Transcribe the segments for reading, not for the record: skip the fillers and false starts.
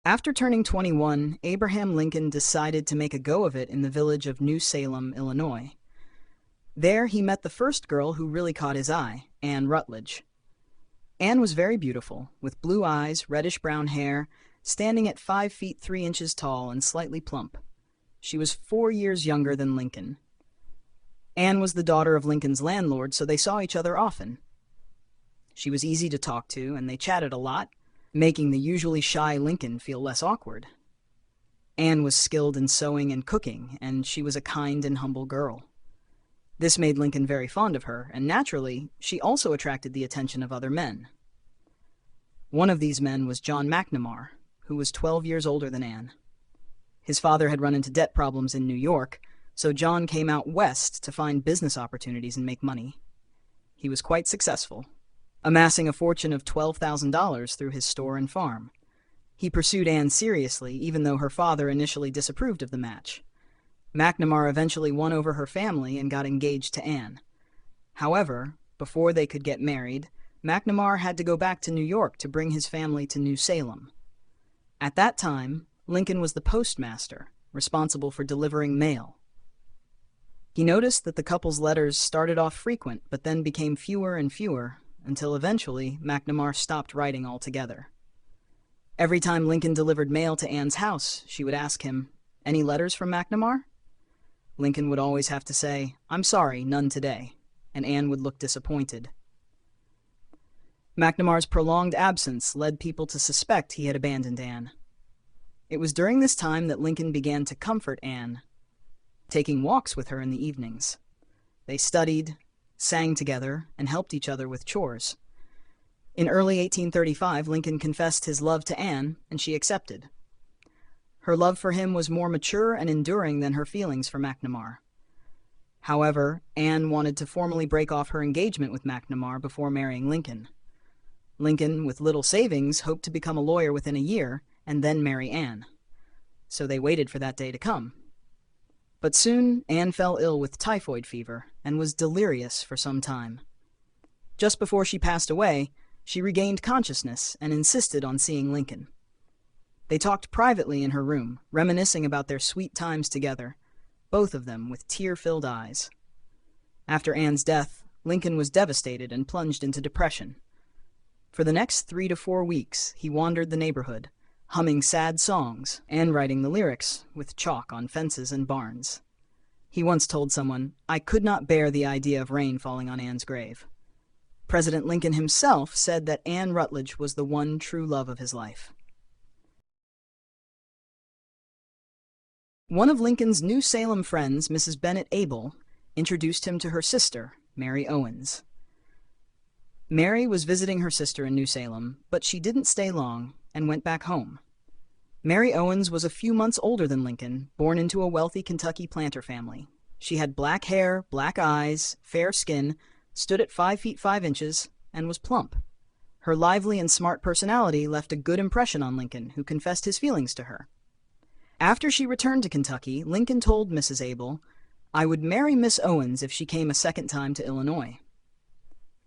After turning 21, Abraham Lincoln decided to make a go of it in the village of New Salem, Illinois. There he met the first girl who really caught his eye, Anne Rutledge. Anne was very beautiful, with blue eyes, reddish-brown hair, standing at 5 feet 3 inches tall and slightly plump. She was 4 years younger than Lincoln. Anne was the daughter of Lincoln's landlord, so they saw each other often. She was easy to talk to, and they chatted a lot, making the usually shy Lincoln feel less awkward. Anne was skilled in sewing and cooking, and she was a kind and humble girl. This made Lincoln very fond of her, and naturally, she also attracted the attention of other men. One of these men was John McNamar, who was 12 years older than Anne. His father had run into debt problems in New York, so John came out west to find business opportunities and make money. He was quite successful, amassing a fortune of $12,000 through his store and farm. He pursued Anne seriously, even though her father initially disapproved of the match. McNamar eventually won over her family and got engaged to Anne. However, before they could get married, McNamar had to go back to New York to bring his family to New Salem. At that time, Lincoln was the postmaster, responsible for delivering mail. He noticed that the couple's letters started off frequent, but then became fewer and fewer, until eventually McNamar stopped writing altogether. Every time Lincoln delivered mail to Anne's house, she would ask him, "Any letters from McNamar?" Lincoln would always have to say, "I'm sorry, none today," and Anne would look disappointed. McNamar's prolonged absence led people to suspect he had abandoned Anne. It was during this time that Lincoln began to comfort Anne, taking walks with her in the evenings. They studied, sang together, and helped each other with chores. In early 1835, Lincoln confessed his love to Anne, and she accepted. Her love for him was more mature and enduring than her feelings for McNamar. However, Anne wanted to formally break off her engagement with McNamar before marrying Lincoln. Lincoln, with little savings, hoped to become a lawyer within a year and then marry Anne. So they waited for that day to come. But soon, Anne fell ill with typhoid fever and was delirious for some time. Just before she passed away, she regained consciousness and insisted on seeing Lincoln. They talked privately in her room, reminiscing about their sweet times together, both of them with tear-filled eyes. After Anne's death, Lincoln was devastated and plunged into depression. For the next 3 to 4 weeks, he wandered the neighborhood, humming sad songs and writing the lyrics with chalk on fences and barns. He once told someone, "I could not bear the idea of rain falling on Anne's grave." President Lincoln himself said that Anne Rutledge was the one true love of his life. One of Lincoln's New Salem friends, Mrs. Bennett Able, introduced him to her sister, Mary Owens. Mary was visiting her sister in New Salem, but she didn't stay long and went back home. Mary Owens was a few months older than Lincoln, born into a wealthy Kentucky planter family. She had black hair, black eyes, fair skin, stood at 5 feet 5 inches, and was plump. Her lively and smart personality left a good impression on Lincoln, who confessed his feelings to her. After she returned to Kentucky, Lincoln told Mrs. Able, "I would marry Miss Owens if she came a second time to Illinois."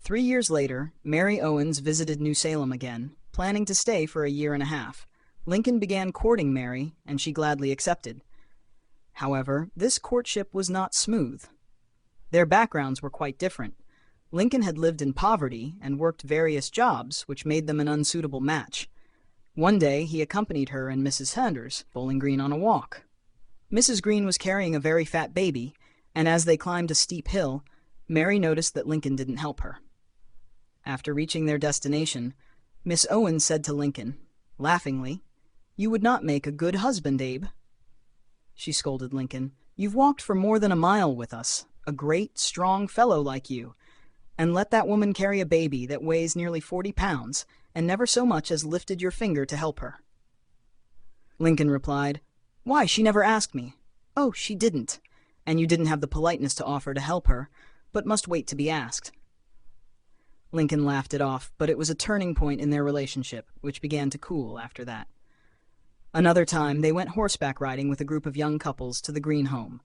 3 years later, Mary Owens visited New Salem again, planning to stay for a year and a half. Lincoln began courting Mary, and she gladly accepted. However, this courtship was not smooth. Their backgrounds were quite different. Lincoln had lived in poverty and worked various jobs, which made them an unsuitable match. One day, he accompanied her and Mrs. Sanders, Bowling Green, on a walk. Mrs. Green was carrying a very fat baby, and as they climbed a steep hill, Mary noticed that Lincoln didn't help her. After reaching their destination, Miss Owens said to Lincoln, laughingly, "You would not make a good husband, Abe." She scolded Lincoln, "You've walked for more than a mile with us, a great, strong fellow like you, and let that woman carry a baby that weighs nearly 40 pounds and never so much as lifted your finger to help her." Lincoln replied, "Why, she never asked me." "Oh, she didn't, and you didn't have the politeness to offer to help her, but must wait to be asked." Lincoln laughed it off, but it was a turning point in their relationship, which began to cool after that. Another time, they went horseback riding with a group of young couples to the Green home.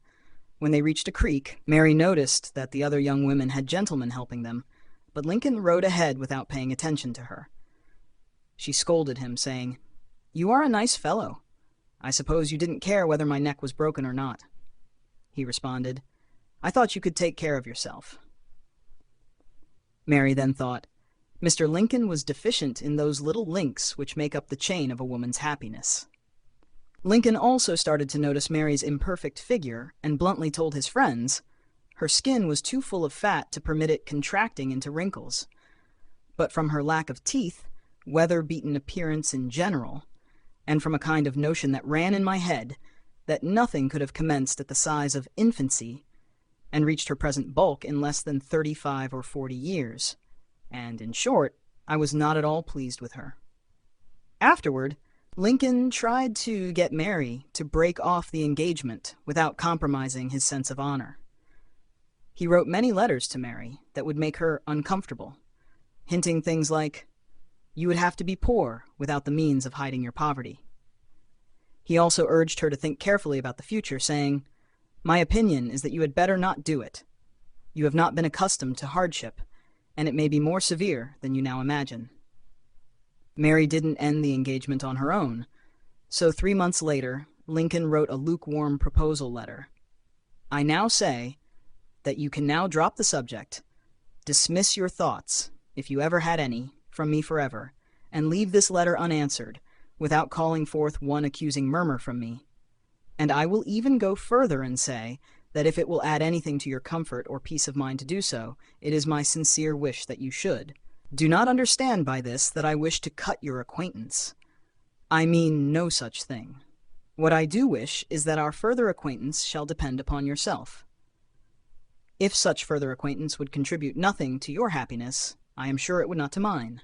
When they reached a creek, Mary noticed that the other young women had gentlemen helping them, but Lincoln rode ahead without paying attention to her. She scolded him, saying, "You are a nice fellow. I suppose you didn't care whether my neck was broken or not." He responded, "I thought you could take care of yourself." Mary then thought, Mr. Lincoln was deficient in those little links which make up the chain of a woman's happiness. Lincoln also started to notice Mary's imperfect figure and bluntly told his friends her skin was too full of fat to permit it contracting into wrinkles. But from her lack of teeth, weather-beaten appearance in general, and from a kind of notion that ran in my head that nothing could have commenced at the size of infancy and reached her present bulk in less than 35 or 40 years, and, in short, I was not at all pleased with her. Afterward, Lincoln tried to get Mary to break off the engagement without compromising his sense of honor. He wrote many letters to Mary that would make her uncomfortable, hinting things like, "You would have to be poor without the means of hiding your poverty." He also urged her to think carefully about the future, saying, "My opinion is that you had better not do it. You have not been accustomed to hardship, and it may be more severe than you now imagine." Mary didn't end the engagement on her own, so 3 months later, Lincoln wrote a lukewarm proposal letter. "I now say that you can now drop the subject, dismiss your thoughts, if you ever had any, from me forever, and leave this letter unanswered, without calling forth one accusing murmur from me. And I will even go further and say that if it will add anything to your comfort or peace of mind to do so, it is my sincere wish that you should. Do not understand by this that I wish to cut your acquaintance. I mean no such thing. What I do wish is that our further acquaintance shall depend upon yourself. If such further acquaintance would contribute nothing to your happiness, I am sure it would not to mine.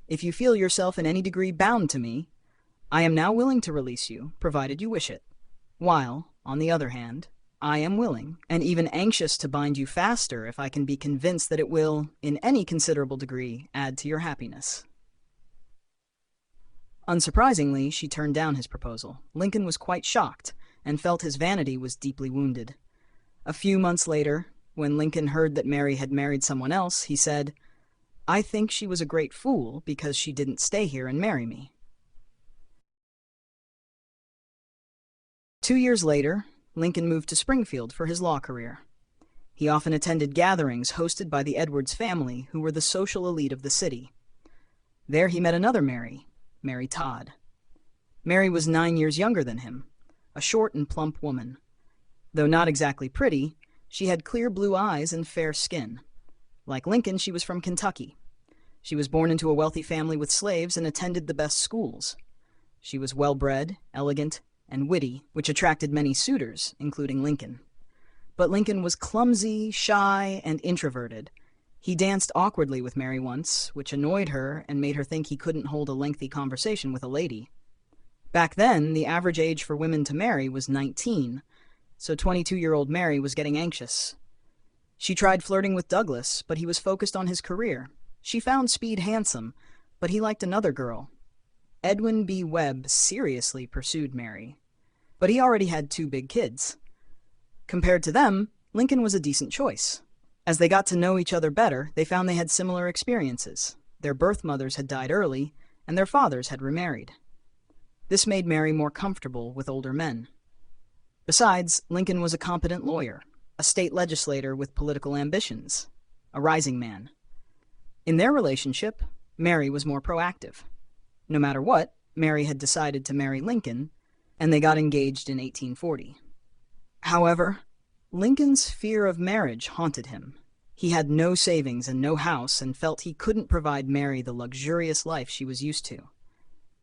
If you feel yourself in any degree bound to me, I am now willing to release you, provided you wish it, while, on the other hand, I am willing, and even anxious to bind you faster if I can be convinced that it will, in any considerable degree, add to your happiness." Unsurprisingly, she turned down his proposal. Lincoln was quite shocked, and felt his vanity was deeply wounded. A few months later, when Lincoln heard that Mary had married someone else, he said, "I think she was a great fool because she didn't stay here and marry me." 2 years later, Lincoln moved to Springfield for his law career. He often attended gatherings hosted by the Edwards family, who were the social elite of the city. There he met another Mary, Mary Todd. Mary was 9 years younger than him, a short and plump woman. Though not exactly pretty, she had clear blue eyes and fair skin. Like Lincoln, she was from Kentucky. She was born into a wealthy family with slaves and attended the best schools. She was well-bred, elegant, and witty, which attracted many suitors, including Lincoln. But Lincoln was clumsy, shy, and introverted. He danced awkwardly with Mary once, which annoyed her and made her think he couldn't hold a lengthy conversation with a lady. Back then, the average age for women to marry was 19, so 22-year-old Mary was getting anxious. She tried flirting with Douglas, but he was focused on his career. She found Speed handsome, but he liked another girl. Edwin B. Webb seriously pursued Mary, but he already had 2 big kids. Compared to them, Lincoln was a decent choice. As they got to know each other better, they found they had similar experiences. Their birth mothers had died early, and their fathers had remarried. This made Mary more comfortable with older men. Besides, Lincoln was a competent lawyer, a state legislator with political ambitions, a rising man. In their relationship, Mary was more proactive. No matter what, Mary had decided to marry Lincoln, and they got engaged in 1840. However, Lincoln's fear of marriage haunted him. He had no savings and no house and felt he couldn't provide Mary the luxurious life she was used to.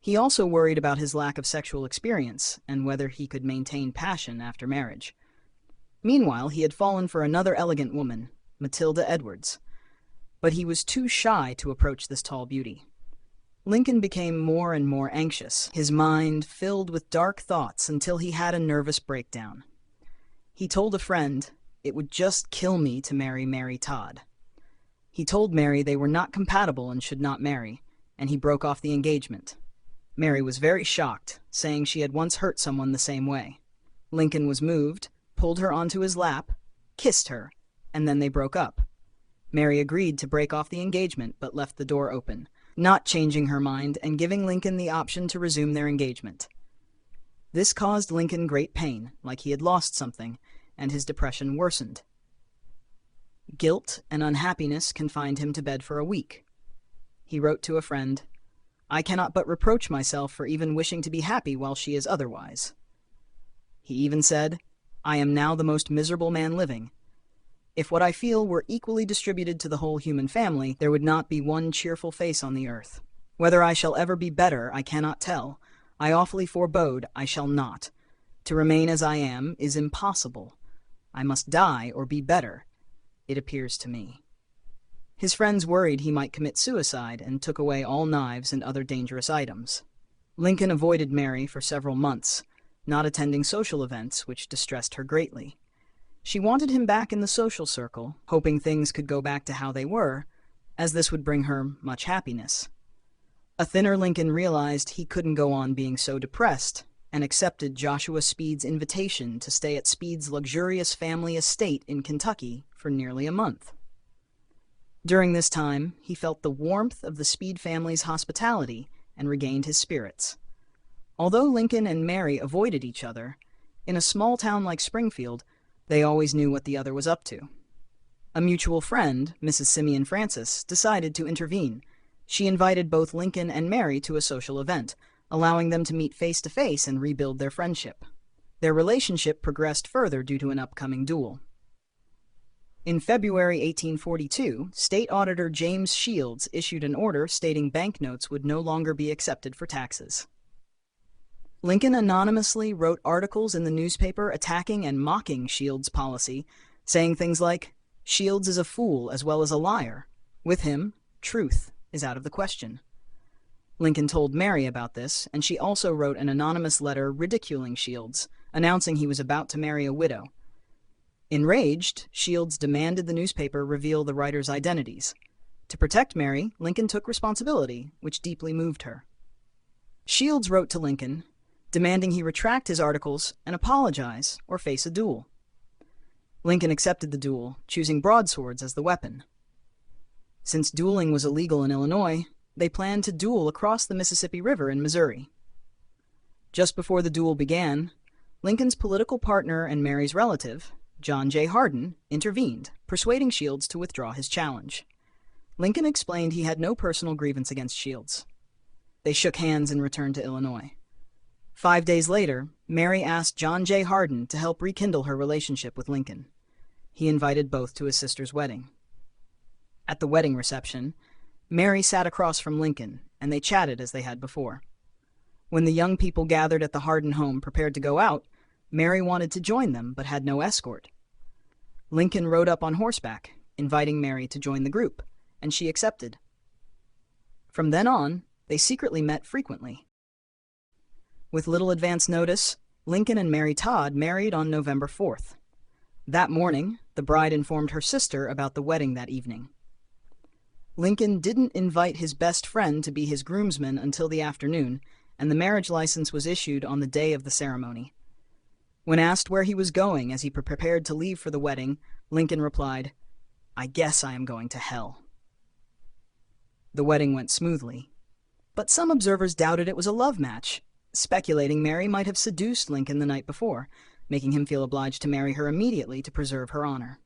He also worried about his lack of sexual experience and whether he could maintain passion after marriage. Meanwhile, he had fallen for another elegant woman, Matilda Edwards, but he was too shy to approach this tall beauty. Lincoln became more and more anxious, his mind filled with dark thoughts until he had a nervous breakdown. He told a friend, "It would just kill me to marry Mary Todd." He told Mary they were not compatible and should not marry, and he broke off the engagement. Mary was very shocked, saying she had once hurt someone the same way. Lincoln was moved, pulled her onto his lap, kissed her, and then they broke up. Mary agreed to break off the engagement but left the door open, not changing her mind and giving Lincoln the option to resume their engagement. This caused Lincoln great pain, like he had lost something, and his depression worsened. Guilt and unhappiness confined him to bed for a week. He wrote to a friend, "I cannot but reproach myself for even wishing to be happy while she is otherwise." He even said, "I am now the most miserable man living. If what I feel were equally distributed to the whole human family, there would not be one cheerful face on the earth. Whether I shall ever be better, I cannot tell. I awfully forebode I shall not. To remain as I am is impossible. I must die or be better, it appears to me." His friends worried he might commit suicide and took away all knives and other dangerous items. Lincoln avoided Mary for several months, not attending social events, which distressed her greatly. She wanted him back in the social circle, hoping things could go back to how they were, as this would bring her much happiness. A thinner Lincoln realized he couldn't go on being so depressed, and accepted Joshua Speed's invitation to stay at Speed's luxurious family estate in Kentucky for nearly a month. During this time, he felt the warmth of the Speed family's hospitality and regained his spirits. Although Lincoln and Mary avoided each other, in a small town like Springfield, they always knew what the other was up to. A mutual friend, Mrs. Simeon Francis, decided to intervene. She invited both Lincoln and Mary to a social event, allowing them to meet face-to-face and rebuild their friendship. Their relationship progressed further due to an upcoming duel. In February 1842, State Auditor James Shields issued an order stating banknotes would no longer be accepted for taxes. Lincoln anonymously wrote articles in the newspaper attacking and mocking Shields' policy, saying things like, "Shields is a fool as well as a liar. With him, truth is out of the question." Lincoln told Mary about this, and she also wrote an anonymous letter ridiculing Shields, announcing he was about to marry a widow. Enraged, Shields demanded the newspaper reveal the writers' identities. To protect Mary, Lincoln took responsibility, which deeply moved her. Shields wrote to Lincoln, demanding he retract his articles and apologize or face a duel. Lincoln accepted the duel, choosing broadswords as the weapon. Since dueling was illegal in Illinois, they planned to duel across the Mississippi River in Missouri. Just before the duel began, Lincoln's political partner and Mary's relative, John J. Hardin, intervened, persuading Shields to withdraw his challenge. Lincoln explained he had no personal grievance against Shields. They shook hands and returned to Illinois. 5 days later, Mary asked John J. Hardin to help rekindle her relationship with Lincoln. He invited both to his sister's wedding. At the wedding reception, Mary sat across from Lincoln, and they chatted as they had before. When the young people gathered at the Hardin home prepared to go out, Mary wanted to join them but had no escort. Lincoln rode up on horseback, inviting Mary to join the group, and she accepted. From then on, they secretly met frequently. With little advance notice, Lincoln and Mary Todd married on November 4th. That morning, the bride informed her sister about the wedding that evening. Lincoln didn't invite his best friend to be his groomsman until the afternoon, and the marriage license was issued on the day of the ceremony. When asked where he was going as he prepared to leave for the wedding, Lincoln replied, "I guess I am going to hell." The wedding went smoothly, but some observers doubted it was a love match, speculating Mary might have seduced Lincoln the night before, making him feel obliged to marry her immediately to preserve her honor.